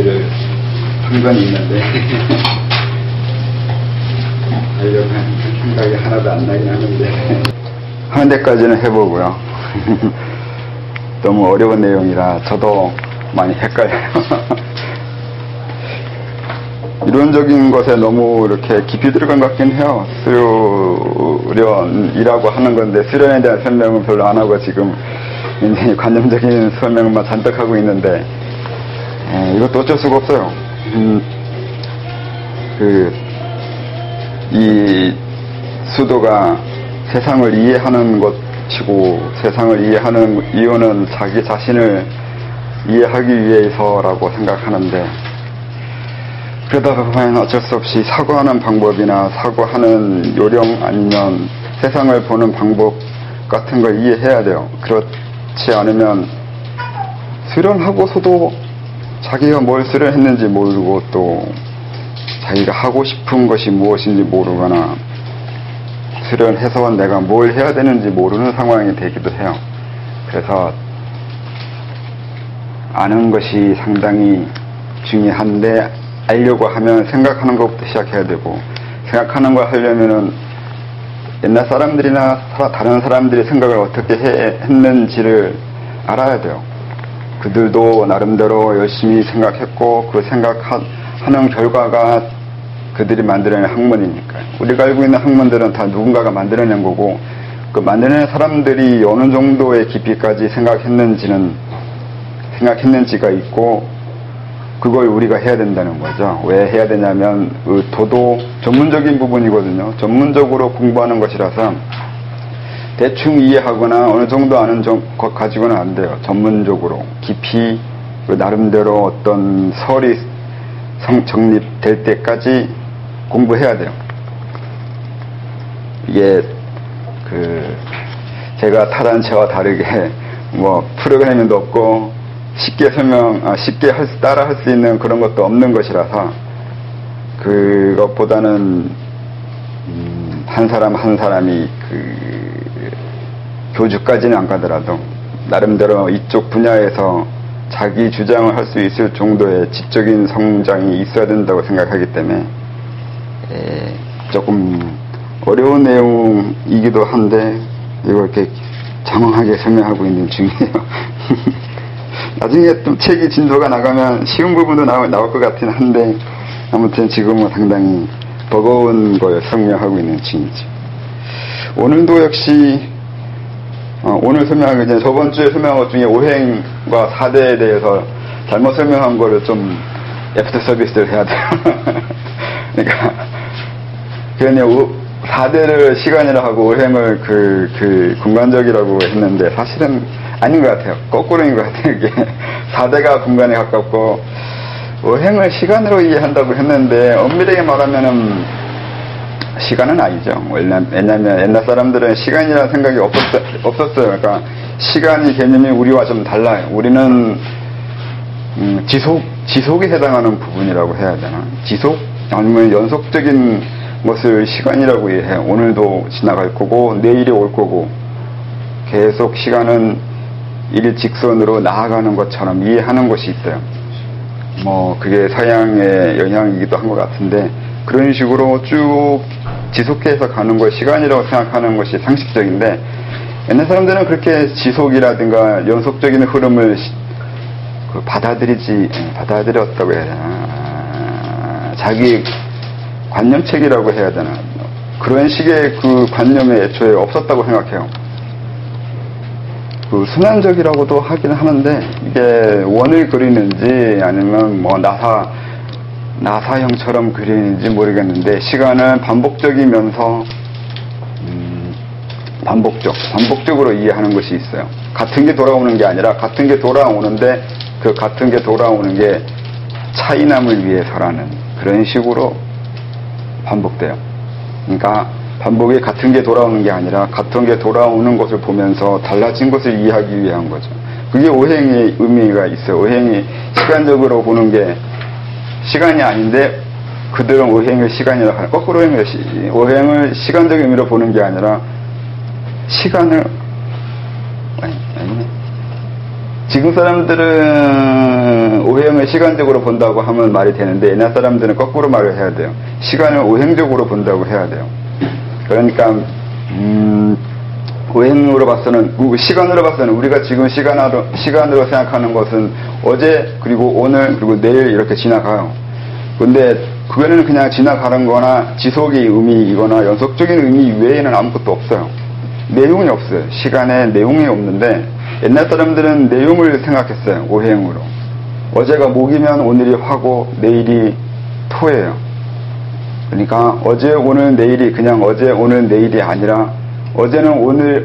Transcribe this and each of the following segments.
늘 한 건 있는데 하려고 하는 생각이 하나도 안 나긴 하는데 하는 데까지는 해보고요. 너무 어려운 내용이라 저도 많이 헷갈려요. 이론적인 것에 너무 이렇게 깊이 들어간 것 같긴 해요. 수련이라고 하는 건데 수련에 대한 설명은 별로 안 하고 지금 굉장히 관념적인 설명만 잔뜩 하고 있는데 이것도 어쩔 수가 없어요. 이 수도가 세상을 이해하는 것이고 세상을 이해하는 이유는 자기 자신을 이해하기 위해서라고 생각하는데 그러다 보면 어쩔 수 없이 사고하는 방법이나 사고하는 요령 아니면 세상을 보는 방법 같은 걸 이해해야 돼요. 그렇지 않으면 수련하고서도 자기가 뭘 수련했는지 모르고 또 자기가 하고 싶은 것이 무엇인지 모르거나 수련해서 내가 뭘 해야 되는지 모르는 상황이 되기도 해요. 그래서 아는 것이 상당히 중요한데 알려고 하면 생각하는 것부터 시작해야 되고 생각하는 걸 하려면은 옛날 사람들이나 다른 사람들이 생각을 어떻게 했는지를 알아야 돼요. 그들도 나름대로 열심히 생각했고 그 생각하는 결과가 그들이 만들어낸 학문이니까요. 우리가 알고 있는 학문들은 다 누군가가 만들어낸 거고 그 만들어낸 사람들이 어느 정도의 깊이까지 생각했는지가 있고 그걸 우리가 해야 된다는 거죠. 왜 해야 되냐면 도도 전문적인 부분이거든요. 전문적으로 공부하는 것이라서 대충 이해하거나 어느 정도 아는 것 가지고는 안 돼요. 전문적으로 깊이 나름대로 어떤 설이 정립될 때까지 공부해야 돼요. 이게 제가 타란체와 다르게 뭐 프로그래밍도 없고 쉽게 따라 할 수 있는 그런 것도 없는 것이라서 그것보다는 한 사람이 교주까지는 안 가더라도 나름대로 이쪽 분야에서 자기 주장을 할 수 있을 정도의 지적인 성장이 있어야 된다고 생각하기 때문에 조금 어려운 내용이기도 한데 이걸 이렇게 장황하게 설명하고 있는 중이에요. 나중에 좀 책이 진도가 나가면 쉬운 부분도 나올 것 같긴 한데 아무튼 지금은 상당히 버거운 걸 설명하고 있는 중이죠. 오늘도 역시 오늘 설명하기 전에 저번 주에 설명한 것 중에 오행과 4대에 대해서 잘못 설명한 거를 좀 애프터 서비스를 해야 돼요. 그러니까 그냥 4대를 시간이라 하고 오행을 공간적이라고 했는데 사실은 아닌 것 같아요. 거꾸로인 것 같아요. 이게 4대가 공간에 가깝고 오행을 시간으로 이해한다고 했는데 엄밀하게 말하면은 시간은 아니죠. 왜냐면 옛날 사람들은 시간이라는 생각이 없었어요. 그러니까 시간이 개념이 우리와 좀 달라요. 우리는 지속에 해당하는 부분이라고 해야 되나? 지속? 아니면 연속적인 것을 시간이라고 이해해요. 오늘도 지나갈 거고 내일이 올 거고 계속 시간은 일직선으로 나아가는 것처럼 이해하는 것이 있어요. 뭐 그게 서양의 영향이기도 한 것 같은데 그런 식으로 쭉 지속해서 가는 걸 시간이라고 생각하는 것이 상식적인데 옛날 사람들은 그렇게 지속이라든가 연속적인 흐름을 받아들였다고 해야 되나, 자기 관념책이라고 해야 되나, 그런 식의 그 관념이 애초에 없었다고 생각해요. 순환적이라고도 하긴 하는데 이게 원을 그리는지 아니면 뭐 나사형처럼 그리는지 모르겠는데 시간은 반복적이면서 반복적으로 이해하는 것이 있어요. 같은 게 돌아오는 게 아니라 같은 게 돌아오는데 그 같은 게 돌아오는 게 차이남을 위해서라는 그런 식으로 반복돼요. 그러니까 반복이 같은 게 돌아오는 게 아니라 같은 게 돌아오는 것을 보면서 달라진 것을 이해하기 위한 거죠. 그게 오행의 의미가 있어요. 오행이 시간적으로 보는 게 시간이 아닌데 그들은 오행을 시간이라고 하는, 거꾸로 오행을 시간적 의미로 보는 게 아니라 아니네. 지금 사람들은 오행을 시간적으로 본다고 하면 말이 되는데 옛날 사람들은 거꾸로 말을 해야 돼요. 시간을 오행적으로 본다고 해야 돼요. 그러니까 오행으로 봐서는, 시간으로 봐서는 우리가 지금 시간으로 생각하는 것은 어제 그리고 오늘 그리고 내일 이렇게 지나가요. 근데 그거는 그냥 지나가는 거나 지속의 의미이거나 연속적인 의미 외에는 아무것도 없어요. 내용이 없어요. 시간에 내용이 없는데 옛날 사람들은 내용을 생각했어요. 오행으로. 어제가 목이면 오늘이 화고 내일이 토예요. 그러니까 어제 오늘 내일이 그냥 어제 오늘 내일이 아니라 어제는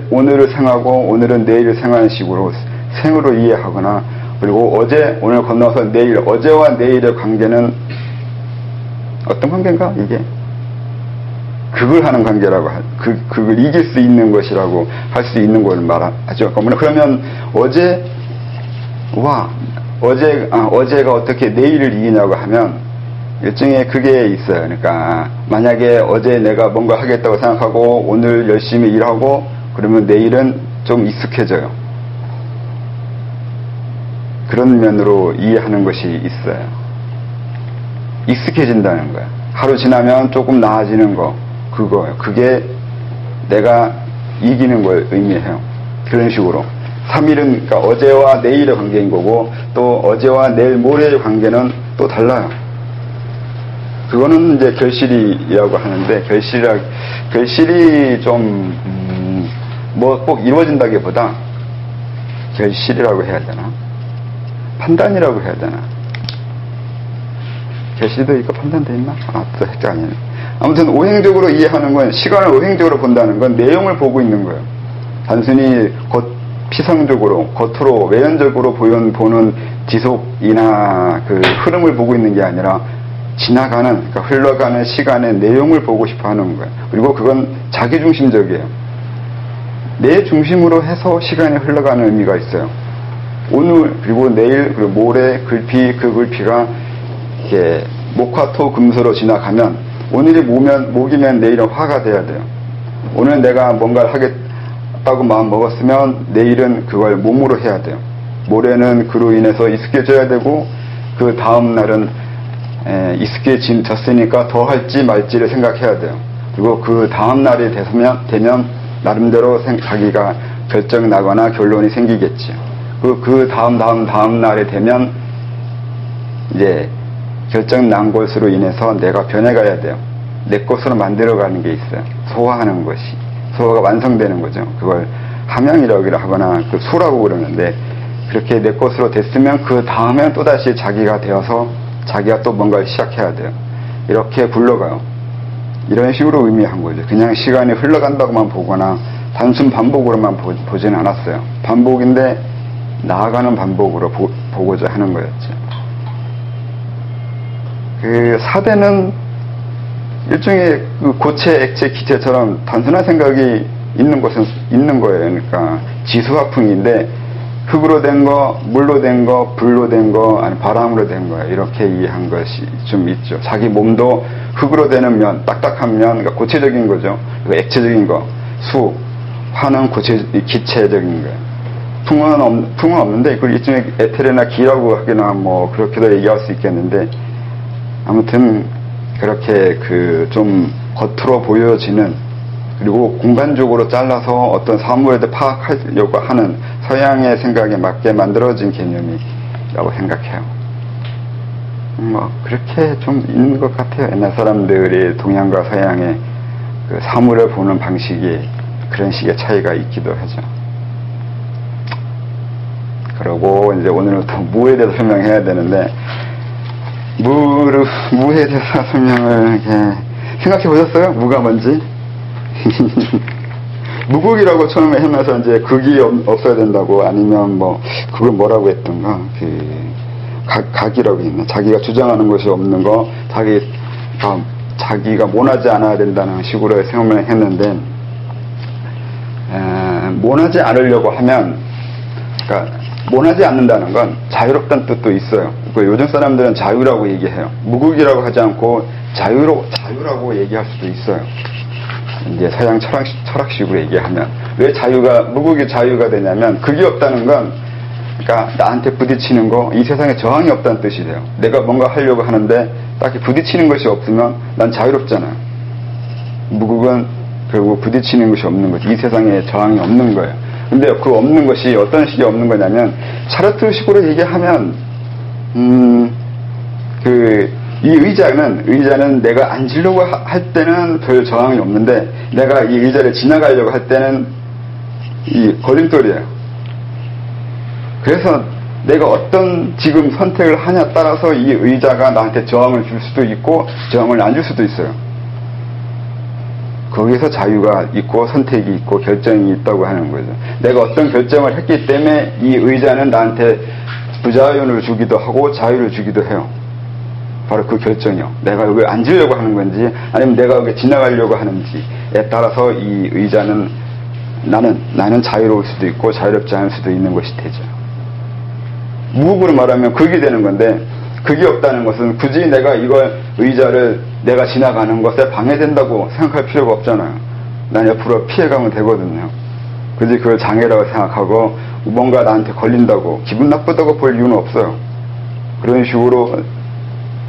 오늘을 생하고 오늘은 내일을 생하는 식으로 생으로 이해하거나, 그리고 어제 오늘 건너서 내일, 어제와 내일의 관계는 어떤 관계인가 이게? 그걸 하는 관계라고, 그걸 이길 수 있는 것이라고 할 수 있는 걸 말하죠. 그러면 어제가 어떻게 내일을 이기냐고 하면 일종의 그게 있어요. 그러니까 만약에 어제 내가 뭔가 하겠다고 생각하고 오늘 열심히 일하고 그러면 내일은 좀 익숙해져요. 그런 면으로 이해하는 것이 있어요. 익숙해진다는 거야. 하루 지나면 조금 나아지는 거, 그거예요. 그게 내가 이기는 걸 의미해요. 그런 식으로 3일은 그러니까 어제와 내일의 관계인 거고, 또 어제와 내일 모레의 관계는 또 달라요. 그거는 이제 결실이라고 하는데, 결실이 좀 뭐 꼭 이루어진다기보다 결실이라고 해야 되나, 판단이라고 해야 되나. 결실도 있고 판단도 있나? 또 헷갈리네. 아무튼 오행적으로 이해하는 건, 시간을 오행적으로 본다는 건 내용을 보고 있는 거예요. 단순히 피상적으로, 겉으로, 외연적으로 보는 지속이나 그 흐름을 보고 있는 게 아니라 지나가는, 그러니까 흘러가는 시간의 내용을 보고 싶어 하는 거예요. 그리고 그건 자기중심적이에요. 내 중심으로 해서 시간이 흘러가는 의미가 있어요. 오늘, 그리고 내일, 그리고 모레, 글피, 그 글피가 이렇게 목화토 금수로 지나가면, 오늘이 목이면 내일은 화가 돼야 돼요. 오늘 내가 뭔가를 하겠다고 마음 먹었으면 내일은 그걸 몸으로 해야 돼요. 모레는 그로 인해서 익숙해져야 되고, 그 다음 날은 익숙해졌으니까 더 할지 말지를 생각해야 돼요. 그리고 그 다음 날이 되면 나름대로 자기가 결정이 나거나 결론이 생기겠죠. 그 다음 날이 되면 이제 결정 난 것으로 인해서 내가 변해가야 돼요. 내 것으로 만들어가는 게 있어요. 소화하는 것이. 소화가 완성되는 거죠. 그걸 함양이라고 하거나 그 수라고 그러는데, 그렇게 내 것으로 됐으면 그 다음에 또다시 자기가 되어서 자기가 또 뭔가를 시작해야 돼요. 이렇게 굴러가요. 이런 식으로 의미한 거죠. 그냥 시간이 흘러간다고만 보거나 단순 반복으로만 보지는 않았어요. 반복인데 나아가는 반복으로 보고자 하는 거였죠. 그 사대는 일종의 그 고체, 액체, 기체처럼 단순한 생각이 있는 것은 있는 거예요. 그러니까 지수화풍인데 흙으로 된 거, 물로 된 거, 불로 된 거, 아니 바람으로 된 거예요. 이렇게 이해한 것이 좀 있죠. 자기 몸도 흙으로 되는 면, 딱딱한 면, 그러니까 고체적인 거죠. 그리고 액체적인 거, 수, 화는 기체적인 거예요. 풍은 없는데 그걸 일종의 에테르나 기라고 하기나 뭐 그렇게도 얘기할 수 있겠는데, 아무튼 그렇게 그 좀 겉으로 보여지는, 그리고 공간적으로 잘라서 어떤 사물에도 파악하려고 하는 서양의 생각에 맞게 만들어진 개념이라고 생각해요. 뭐 그렇게 좀 있는 것 같아요. 옛날 사람들이 동양과 서양의 그 사물을 보는 방식이 그런 식의 차이가 있기도 하죠. 그리고 이제 오늘부터 무에 대해서 설명해야 되는데, 무에 대해서 설명을 이렇게 생각해 보셨어요? 무가 뭔지? 무국이라고 처음에 하면서 이제 극이 없어야 된다고, 아니면 뭐 그걸 뭐라고 했던가, 각이라고 했나, 자기가 주장하는 것이 없는 거, 자기가 모나지 않아야 된다는 식으로 설명을 했는데, 모나지 않으려고 하면, 그러니까 모나지 않는다는 건 자유롭다는 뜻도 있어요. 요즘 사람들은 자유라고 얘기해요. 무국이라고 하지 않고 자유라고 얘기할 수도 있어요. 이제 서양 철학식으로 얘기하면. 왜 무국이 자유가 되냐면, 극이 없다는 건 그러니까 나한테 부딪히는 거, 이 세상에 저항이 없다는 뜻이 돼요. 내가 뭔가 하려고 하는데 딱히 부딪히는 것이 없으면 난 자유롭잖아요. 무국은 결국 부딪히는 것이 없는 거지. 이 세상에 저항이 없는 거예요. 근데 그 없는 것이 어떤 식이 없는 거냐면, 차르트식으로 얘기하면 이 의자는 내가 앉으려고 할 때는 별 저항이 없는데, 내가 이 의자를 지나가려고 할 때는 이 걸림돌이에요. 그래서 내가 어떤 지금 선택을 하냐에 따라서 이 의자가 나한테 저항을 줄 수도 있고 저항을 안 줄 수도 있어요. 거기서 자유가 있고 선택이 있고 결정이 있다고 하는 거죠. 내가 어떤 결정을 했기 때문에 이 의자는 나한테 부자연을 주기도 하고 자유를 주기도 해요. 바로 그 결정이요. 내가 여기 앉으려고 하는 건지 아니면 내가 여기 지나가려고 하는지에 따라서 이 의자는 나는 자유로울 수도 있고 자유롭지 않을 수도 있는 것이 되죠. 무국으로 말하면 극이 되는 건데, 극이 없다는 것은 굳이 내가 이걸 의자를 내가 지나가는 것에 방해된다고 생각할 필요가 없잖아요. 난 옆으로 피해가면 되거든요. 굳이 그걸 장애라고 생각하고 뭔가 나한테 걸린다고 기분 나쁘다고 볼 이유는 없어요. 그런 식으로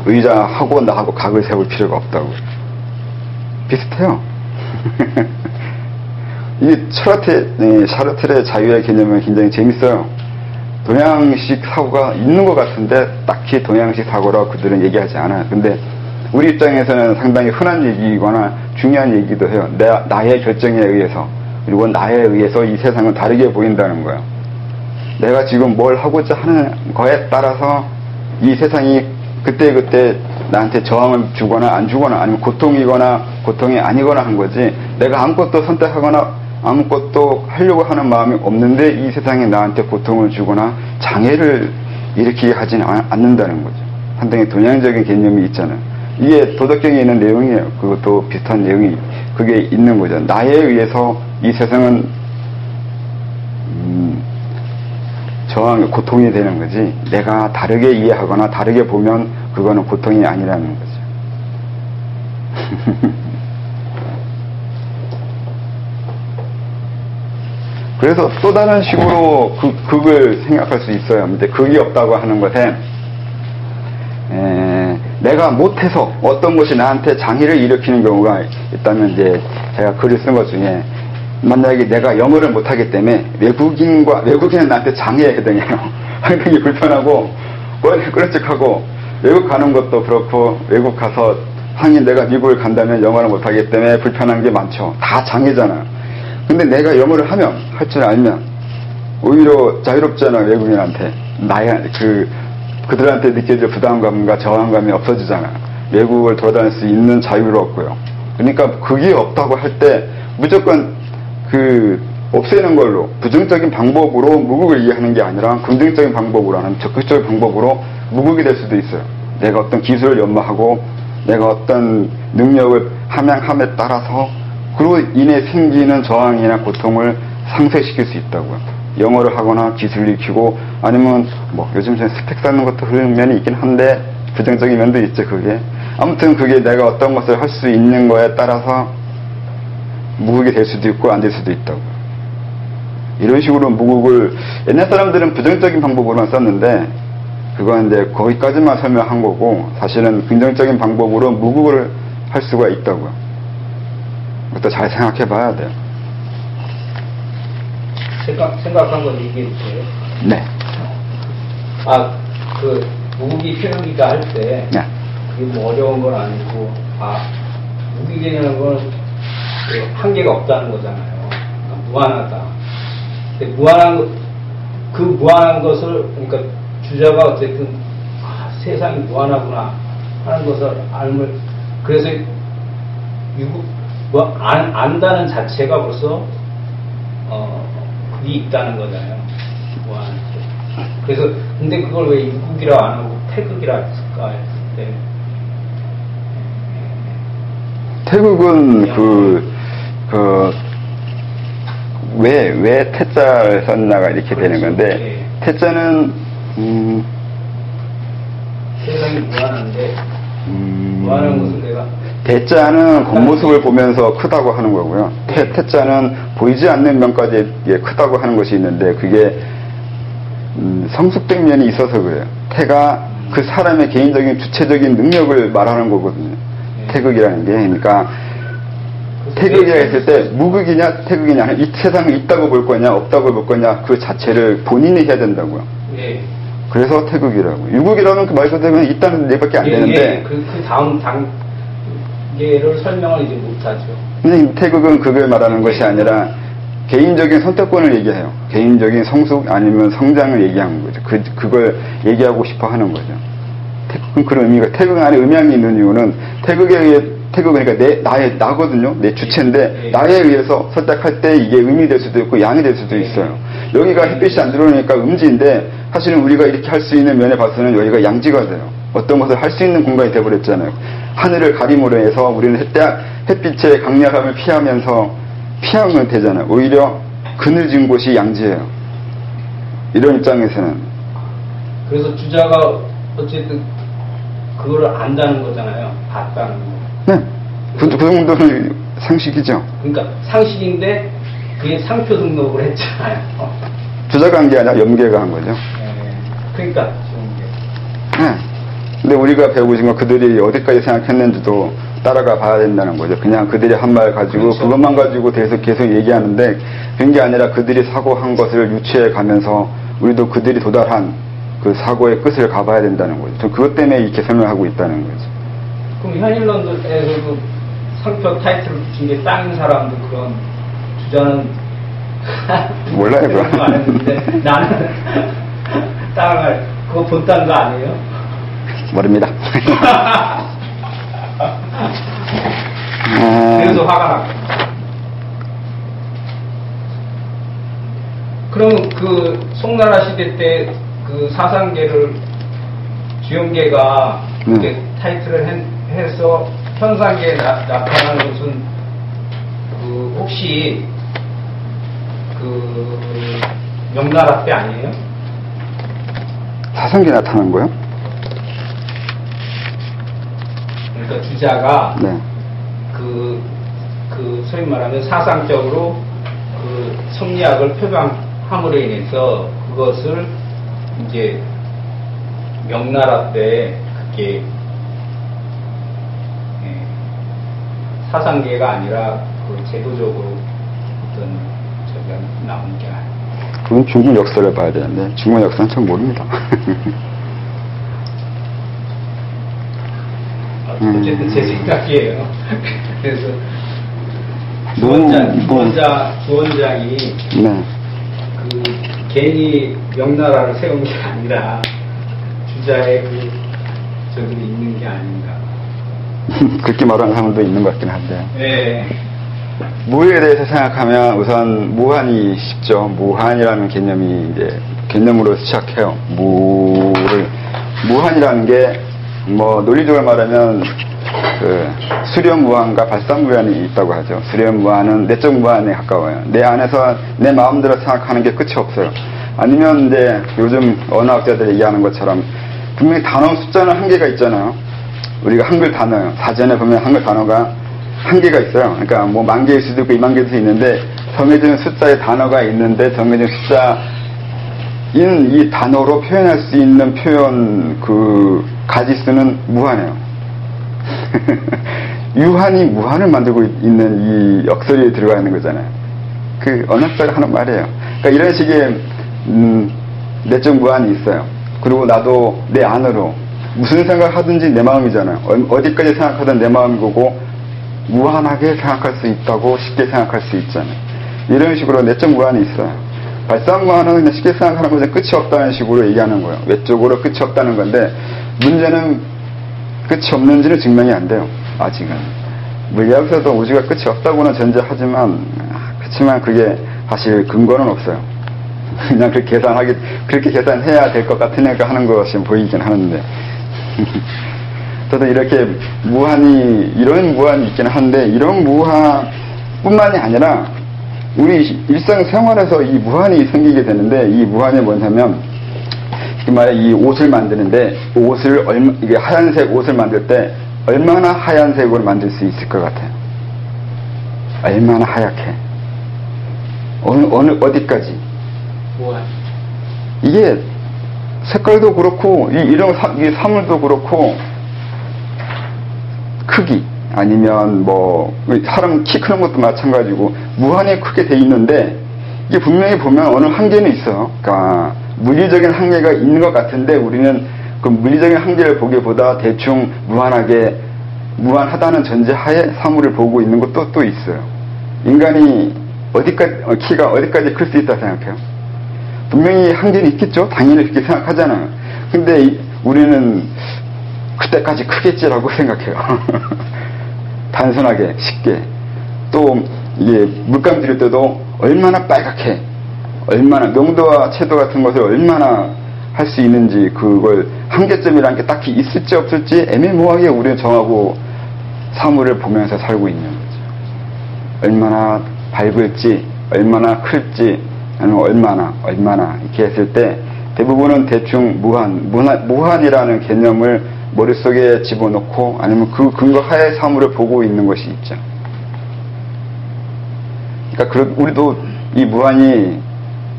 의자하고 나하고 각을 세울 필요가 없다고. 비슷해요. 이 샤르트르의 자유의 개념은 굉장히 재밌어요. 동양식 사고가 있는 것 같은데 딱히 동양식 사고라고 그들은 얘기하지 않아요. 근데 우리 입장에서는 상당히 흔한 얘기이거나 중요한 얘기도 해요. 나의 결정에 의해서, 그리고 나에 의해서 이 세상은 다르게 보인다는 거예요. 내가 지금 뭘 하고자 하는 거에 따라서 이 세상이 그때그때 나한테 저항을 주거나 안 주거나 아니면 고통이거나 고통이 아니거나 한 거지, 내가 아무것도 선택하거나 아무것도 하려고 하는 마음이 없는데 이 세상에 나한테 고통을 주거나 장애를 일으키게 하지는 않는다는 거죠. 상당히 동양적인 개념이 있잖아요. 이게 도덕경에 있는 내용이에요. 그것도 비슷한 내용이 그게 있는 거죠. 나에 의해서 이 세상은 저항, 고통이 되는 거지, 내가 다르게 이해하거나 다르게 보면 그거는 고통이 아니라는 거죠. 그래서 또 다른 식으로 극을 생각할 수 있어요. 근데 극이 없다고 하는 것에, 내가 못해서 어떤 것이 나한테 장애를 일으키는 경우가 있다면, 이제 제가 글을 쓴 것 중에, 만약에 내가 영어를 못하기 때문에 외국인은 나한테 장애에 해당해요. 상당히 불편하고 껄쩍하고, 외국 가는 것도 그렇고, 외국 가서 내가 미국을 간다면 영어를 못하기 때문에 불편한 게 많죠. 다 장애잖아요. 근데 내가 영어를 할 줄 알면 오히려 자유롭잖아요. 외국인한테 그들한테 느껴질 부담감과 저항감이 없어지잖아요. 외국을 돌아다닐 수 있는 자유를 얻고요. 그러니까 그게 없다고 할 때 무조건 없애는 걸로, 부정적인 방법으로 무국을 이해하는 게 아니라 긍정적인 방법으로 하는 적극적인 방법으로 무국이 될 수도 있어요. 내가 어떤 기술을 연마하고 내가 어떤 능력을 함양함에 따라서 그로 인해 생기는 저항이나 고통을 상쇄시킬 수 있다고요. 영어를 하거나 기술을 익히고, 아니면 요즘 스펙 쌓는 것도 그런 면이 있긴 한데 부정적인 면도 있죠. 그게 아무튼 그게 내가 어떤 것을 할 수 있는 거에 따라서 무국이 될 수도 있고 안 될 수도 있다고. 이런 식으로 무국을 옛날 사람들은 부정적인 방법으로만 썼는데, 그건 이제 거기까지만 설명한 거고, 사실은 긍정적인 방법으로 무국을 할 수가 있다고요. 그것도 잘 생각해 봐야 돼요. 생각한 건 얘기해 주세요. 네. 무국이 표현기가 할 때, 네. 그게 어려운 건 아니고, 무국이라는 건 한계가 없다는 거잖아요. 무한하다. 근데 무한한 것을, 그러니까 주자가 어쨌든, 세상이 무한하구나 하는 것을 알면, 그래서 안다는 자체가 벌써 그게 있다는 거잖아요. 그래서 근데 그걸 왜 유국이라 안 하고 태극이라 했을까 했을 때, 태극은 왜 태자를 썼나가 이렇게 되는 건데, 태자는 세상이 무한한데 무한한 것을 내가 대자는 겉모습을 보면서 크다고 하는 거고요. 태자는 보이지 않는 면까지 크다고 하는 것이 있는데, 그게 성숙된 면이 있어서 그래요. 태가 그 사람의 개인적인 주체적인 능력을 말하는 거거든요. 태극이라는 게. 그러니까 태극이라 했을 때 무극이냐 태극이냐, 이 세상에 있다고 볼 거냐 없다고 볼 거냐, 그 자체를 본인이 해야 된다고요. 그래서 태극이라고. 유극이라면 그 말 그대로 있다는 얘기밖에 안 되는데 그 다음 단계를 설명을 이제 못하죠. 근데 태극은 그걸 말하는 것이 아니라 개인적인 선택권을 얘기해요. 개인적인 성숙 아니면 성장을 얘기하는 거죠. 그걸 얘기하고 싶어 하는 거죠. 태극은 그런 의미가, 태극 안에 음양이 있는 이유는 태극은 그러니까 나거든요. 내 주체인데 나에 의해서 선택할 때 이게 음이 될 수도 있고 양이 될 수도 있어요. 여기가 햇빛이 안 들어오니까 음지인데 사실은 우리가 이렇게 할 수 있는 면에 봐서는 여기가 양지가 돼요. 어떤 것을 할 수 있는 공간이 돼버렸잖아요. 하늘을 가림으로 해서 우리는 햇빛의 강렬함을 피하면 되잖아요. 오히려 그늘진 곳이 양지예요. 이런 입장에서는. 그래서 주자가 어쨌든 그거를 안다는 거잖아요. 봤다는 거. 네. 그 정도는 상식이죠. 그러니까 상식인데 그게 상표 등록을 했잖아요. 주자가 한 게 아니라 염계가 한 거죠. 그러니까 네. 근데 우리가 배우고 있는 건 그들이 어디까지 생각했는지도 따라가 봐야 된다는 거죠. 그냥 그들이 한 말 가지고 그렇죠. 그것만 가지고 계속 얘기하는데 그런 게 아니라 그들이 사고한 것을 유추해 가면서 우리도 그들이 도달한 그 사고의 끝을 가봐야 된다는 거죠. 그것 때문에 이렇게 설명하고 있다는 거죠. 그럼 현일론에서도 상표 타이틀을 붙인 게 땅인 사람도 그런 주자는 몰라요, 그거. 안 했는데 나는 땅을 그거 본딴 거 아니에요? 모릅니다. 그래서 화가 나. 그럼 그 송나라 시대 때 그 사상계를 주영계가 이렇게 타이틀을 해서 현상계에 나타나는 것은 그 혹시 그 명나라 때 아니에요? 사상계 나타난 거요? 그러니까 주자가 네. 그 소위 말하면 사상적으로 그 성리학을 표방함으로 인해서 그것을 이제 명나라 때 그게 사상계가 아니라 그 제도적으로 어떤 저기가 나온 게 아니에요. 그건 중국 역사를 봐야 되는데 중국 역사는 참 모릅니다. 어쨌든 제 생각이에요. 그래서 주원장이 네. 그 괜히 명나라를 세운 게 아니라 주자의 그 저기 있는 게 아닌가. 그렇게 말하는 사람도 있는 것 같긴 한데요. 네. 무에 대해서 생각하면 우선 무한이 쉽죠. 무한이라는 개념으로 시작해요. 무한이라는 게 뭐 논리적으로 말하면 그 수렴무한과 발산무한이 있다고 하죠. 수렴무한은 내적 무한에 가까워요. 내 안에서 내 마음대로 생각하는 게 끝이 없어요. 아니면 이제 요즘 언어학자들이 얘기하는 것처럼 분명히 단어 숫자는 한계가 있잖아요. 우리가 한글 단어요. 사전에 보면 한글 단어가 한계가 있어요. 그러니까 뭐 10,000개일 수도 있고 20,000개일 수도 있는데 정해진 숫자의 단어가 있는데 정해진 숫자인 이 단어로 표현할 수 있는 표현 그 가지수는 무한해요. 유한이 무한을 만들고 있는 이 역설이 들어가 있는 거잖아요. 그 언어학자가 하는 말이에요. 그러니까 이런 식의 내적 무한이 있어요. 그리고 나도 내 안으로 무슨 생각을 하든지 내 마음이잖아요. 어디까지 생각하든 내 마음이고 무한하게 생각할 수 있다고 쉽게 생각할 수 있잖아요. 이런 식으로 내적 무한이 있어요. 발산무한은 그냥 쉽게 생각하는 거죠. 끝이 없다는 식으로 얘기하는 거예요. 외적으로 끝이 없다는 건데 문제는 끝이 없는지는 증명이 안 돼요. 아직은. 물리학에서도 우주가 끝이 없다고는 전제하지만 그렇지만 그게 사실 근거는 없어요. 그냥 그렇게 계산해야 될 것 같으니까 하는 것이 보이긴 하는데 저도 이렇게 이런 무한이 있긴 한데 이런 무한뿐만이 아니라 우리 일상생활에서 이 무한이 생기게 되는데 이 무한이 뭐냐면 이 옷을 만드는데 이게 하얀색 옷을 만들 때 얼마나 하얀색으로 만들 수 있을 것 같아요? 얼마나 하얗게? 어디까지? 무한. 이게 색깔도 그렇고 이런 이 사물도 그렇고 크기 아니면 뭐 사람 키 크는 것도 마찬가지고 무한히 크게 돼 있는데 이게 분명히 보면 어느 한계는 있어요. 그러니까 물리적인 한계가 있는 것 같은데 우리는 그 물리적인 한계를 보기보다 대충 무한하다는 전제하에 사물을 보고 있는 것도 또 있어요. 인간이 키가 어디까지 클 수 있다 생각해요? 분명히 한계는 있겠죠? 당연히 그렇게 생각하잖아요. 근데 우리는 그때까지 크겠지라고 생각해요. 단순하게, 쉽게. 또, 이게 물감 들일 때도 얼마나 빨갛게, 얼마나 명도와 채도 같은 것을 얼마나 할 수 있는지 그걸 한계점이라는 게 딱히 있을지 없을지 애매모호하게 우리는 정하고 사물을 보면서 살고 있는 거죠. 얼마나 밝을지, 얼마나 클지, 아니면 얼마나 이렇게 했을 때 대부분은 대충 무한이라는 개념을 머릿속에 집어넣고 아니면 그 근거 하에 사물을 보고 있는 것이 있죠. 그러니까 우리도 이 무한이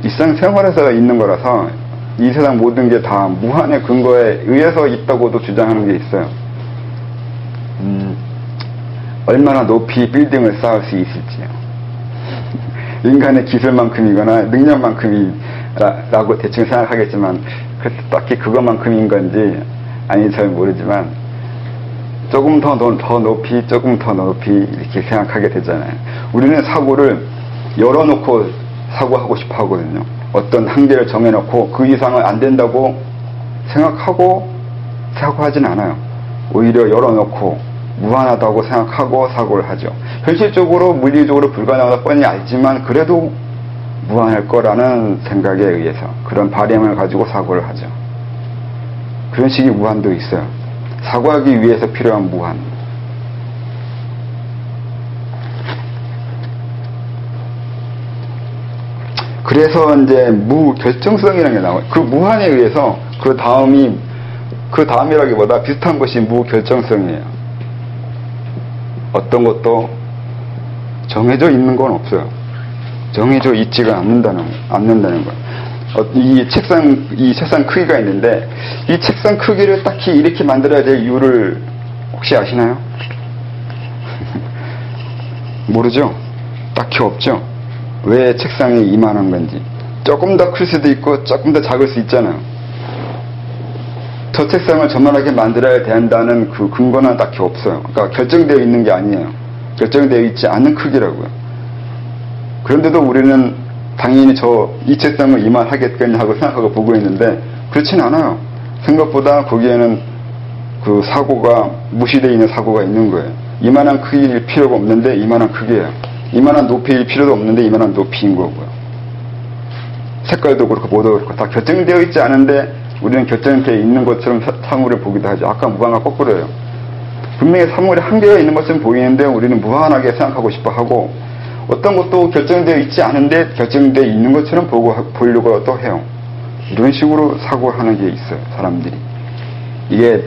일상생활에서 있는 거라서 이 세상 모든 게 다 무한의 근거에 의해서 있다고도 주장하는 게 있어요. 얼마나 높이 빌딩을 쌓을 수 있을지요. 인간의 기술만큼이거나 능력만큼이라고 대충 생각하겠지만 딱히 그것만큼인 건지 아닌지 잘 모르지만 조금 더 높이 이렇게 생각하게 되잖아요. 우리는 사고를 열어놓고 사고하고 싶어 하거든요. 어떤 한계를 정해놓고 그 이상은 안 된다고 생각하고 사고하진 않아요. 오히려 열어놓고 무한하다고 생각하고 사고를 하죠. 현실적으로 물리적으로 불가능하다 뻔히 알지만 그래도 무한할 거라는 생각에 의해서 그런 바램을 가지고 사고를 하죠. 그런 식의 무한도 있어요. 사고하기 위해서 필요한 무한. 그래서 이제 무결정성이라는 게 나와요. 그 무한에 의해서 그 다음이라기보다 비슷한 것이 무결정성이에요. 어떤 것도 정해져 있는 건 없어요. 정해져 있지가 않는다는 거예요. 이 책상 크기가 있는데 이 책상 크기를 딱히 이렇게 만들어야 될 이유를 혹시 아시나요? 모르죠? 딱히 없죠? 왜 책상이 이만한 건지. 조금 더 클 수도 있고 조금 더 작을 수 있잖아요. 저 책상을 저만하게 만들어야 된다는 그 근거는 딱히 없어요. 그러니까 결정되어 있는 게 아니에요. 결정되어 있지 않은 크기라고요. 그런데도 우리는 당연히 이 책상을 이만하겠거니 하고 생각하고 보고 있는데 그렇진 않아요. 생각보다 거기에는 그 사고가 무시되어 있는 사고가 있는 거예요. 이만한 크기일 필요가 없는데 이만한 크기예요. 이만한 높이일 필요도 없는데 이만한 높이인 거고요. 색깔도 그렇고 뭐도 그렇고 다 결정되어 있지 않은데 우리는 결정되어 있는 것처럼 사물을 보기도 하죠. 아까 무한과 거꾸로예요. 분명히 사물에 한계가 있는 것처럼 보이는데 우리는 무한하게 생각하고 싶어 하고 어떤 것도 결정되어 있지 않은데 결정되어 있는 것처럼 보이려고 또 해요. 이런 식으로 사고하는 게 있어요. 사람들이. 이게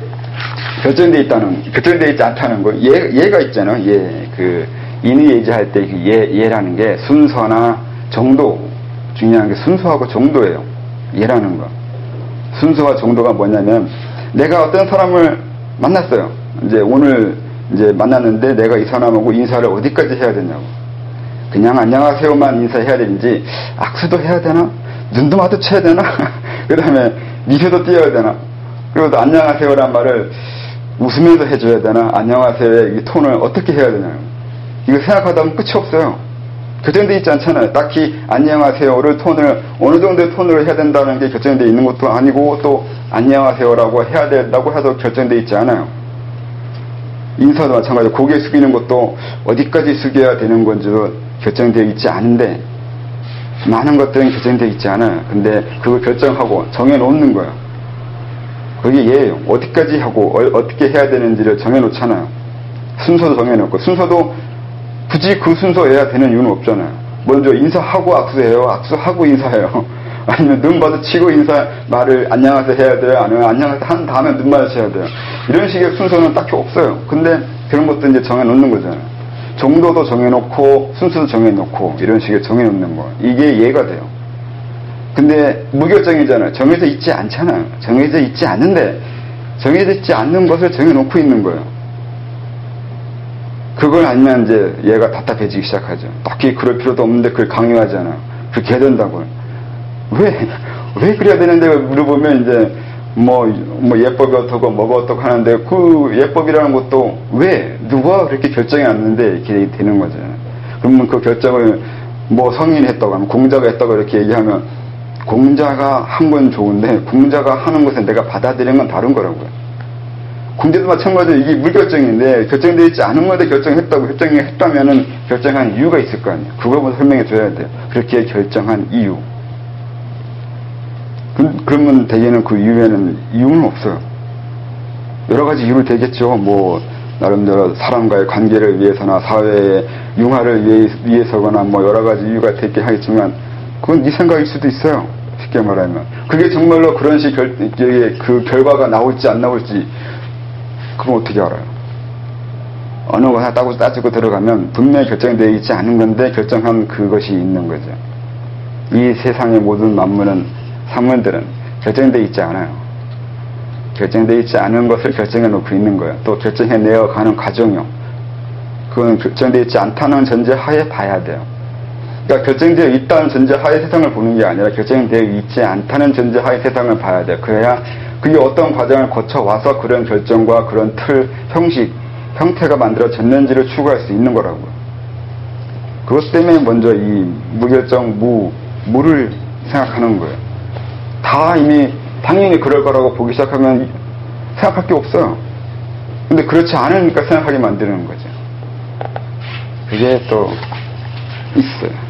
결정되어 있지 않다는 거. 예가 있잖아요. 인의 예지할 때 예라는 게 순서나 정도. 중요한 게 순서하고 정도예요. 예라는 거. 순서와 정도가 뭐냐면 내가 어떤 사람을 만났어요. 오늘 만났는데 내가 이 사람하고 인사를 어디까지 해야 되냐고. 그냥 안녕하세요만 인사해야 되는지 악수도 해야 되나? 눈도 마주쳐야 되나? 그 다음에 미소도 띄어야 되나? 그리고 또 안녕하세요란 말을 웃으면서 해줘야 되나? 안녕하세요의 이 톤을 어떻게 해야 되냐고. 이거 생각하다 보면 끝이 없어요. 결정되어 있지 않잖아요. 딱히 안녕하세요를 어느 정도의 톤으로 해야 된다는 게 결정되어 있는 것도 아니고 또 안녕하세요라고 해야 된다고 해서 결정되어 있지 않아요. 인사도 마찬가지로 고개 숙이는 것도 어디까지 숙여야 되는 건지도 결정되어 있지 않은데 많은 것들은 결정되어 있지 않아요. 근데 그걸 결정하고 정해놓는 거예요. 그게 예예요. 어디까지 하고 어떻게 해야 되는지를 정해놓잖아요. 순서도 정해놓고 순서도 굳이 그 순서여야 되는 이유는 없잖아요. 먼저 인사하고 악수해요. 악수하고 인사해요. 아니면 눈 마주치고 말을 안녕하세요 해야 돼요. 아니면 안녕하세요 한 다음에 눈 마주쳐야 돼요. 이런 식의 순서는 딱히 없어요. 근데 그런 것도 이제 정해놓는 거잖아요. 정도도 정해놓고 순서도 정해놓고 이런 식의 정해놓는 거. 이게 예가 돼요. 근데 무결정이잖아요. 정해져 있지 않잖아요. 정해져 있지 않는데 정해져 있지 않는 것을 정해놓고 있는 거예요. 그걸 알면 이제 얘가 답답해지기 시작하죠. 딱히 그럴 필요도 없는데 그걸 강요하잖아요. 그렇게 해야 된다고요. 왜 그래야 되는데 물어보면 이제 뭐 예법이 어떻고 뭐가 어떻고 하는데 그 예법이라는 것도 왜 누가 그렇게 결정이 났는데 이렇게 되는 거죠. 그러면 그 결정을 뭐 성인이 했다고 하면 공자가 했다고 이렇게 얘기하면 공자가 한 건 좋은데 공자가 하는 것에 내가 받아들이는 건 다른 거라고요. 공자도 마찬가지로 이게 무결정인데 결정되어 있지 않은 건데 결정했다고 결정했다면은 결정한 이유가 있을 거 아니에요. 그걸 먼저 설명해 줘야 돼요. 그렇게 결정한 이유. 그러면 대개는 그 이유는 없어요. 여러 가지 이유를 대겠죠. 뭐 나름대로 사람과의 관계를 위해서나 사회의 융화를 위해서거나 뭐 여러 가지 이유가 되게 하겠지만 그건 네 생각일 수도 있어요. 쉽게 말하면 그게 정말로 그런 그 결과가 나올지 안 나올지 그럼 어떻게 알아요? 어느 거 하나 따지고 들어가면 분명히 결정되어 있지 않은 건데 결정한 그것이 있는 거죠. 이 세상의 모든 만물은 사물들은 결정되어 있지 않아요. 결정되어 있지 않은 것을 결정해 놓고 있는 거예요. 또 결정해 내어 가는 과정이요. 그건 결정되어 있지 않다는 전제 하에 봐야 돼요. 그러니까 결정되어 있다는 전제 하에 세상을 보는 게 아니라 결정되어 있지 않다는 전제 하에 세상을 봐야 돼요. 그래야 그게 어떤 과정을 거쳐와서 그런 결정과 그런 틀, 형식, 형태가 만들어졌는지를 추구할 수 있는 거라고요. 그것 때문에 먼저 이 무결정, 무를 생각하는 거예요. 다 이미 당연히 그럴 거라고 보기 시작하면 생각할 게 없어요. 근데 그렇지 않으니까 생각하게 만드는 거죠. 그게 또 있어요.